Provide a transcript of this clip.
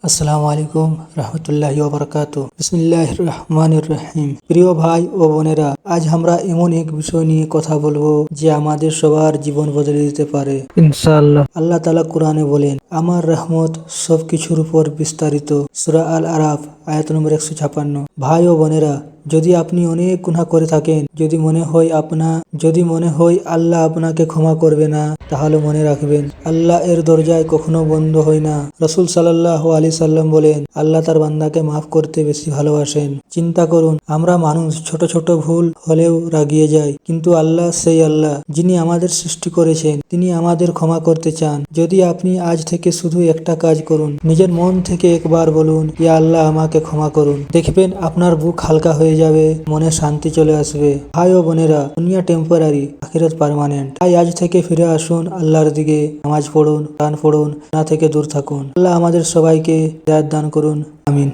আসসালামু আলাইকুম রহমতুল্লাহি ওয়া বারাকাতুহু। বিসমিল্লাহির রহমানির রহিম। প্রিয় ভাই ও বোনেরা, আজ আমরা এমন এক বিষয় নিয়ে কথা বলবো যে আমাদের সবার জীবন বদলে দিতে পারে ইনশাআল্লাহ। আল্লাহ তাআলা কোরআনে বলেন, আমার রহমত সবকিছুর উপর বিস্তারিত। সূরা আল আরাফ আয়াত নম্বর 156। ভাই ও বোনেরা, যদি আপনি অনেক গুনাহ করে থাকেন, যদি মনে হয় আল্লাহ আপনাকে ক্ষমা করবে না, তাহলে মনে রাখবেন আল্লাহ এর দরজায় কখনো বন্ধ হয় না। রাসূল সাল্লাল্লাহু আলাইহি সাল্লাম বলেন, আল্লাহ তার বান্দাকে মাফ করতে বেশি ভালোবাসেন। চিন্তা করুন, আমরা মানুষ ছোট ছোট ভুল হলেও রাগিয়ে যাই, কিন্তু আল্লাহ সেই আল্লাহ যিনি আমাদের সৃষ্টি করেছেন, তিনি আমাদের ক্ষমা করতে চান। যদি আপনি আজ থেকে শুধু একটা কাজ করুন, নিজের মন থেকে একবার বলুন, ইয়া আল্লাহ আমাকে ক্ষমা করুন, দেখবেন আপনার বুক হালকা হয়ে যাবে, মনে শান্তি চলে আসবে। ভাই ও বোনেরা, দুনিয়া টেম্পোরারি, আখিরাত পার্মানেন্ট। তাই আজ থেকে ফিরে আসুন আল্লাহর দিকে, নামাজ পড়ুন, কোরআন পড়ুন, গুনাহ থেকে দূর থাকুন। আল্লাহ আমাদের সবাইকে হিদায়াত দান করুন, আমিন।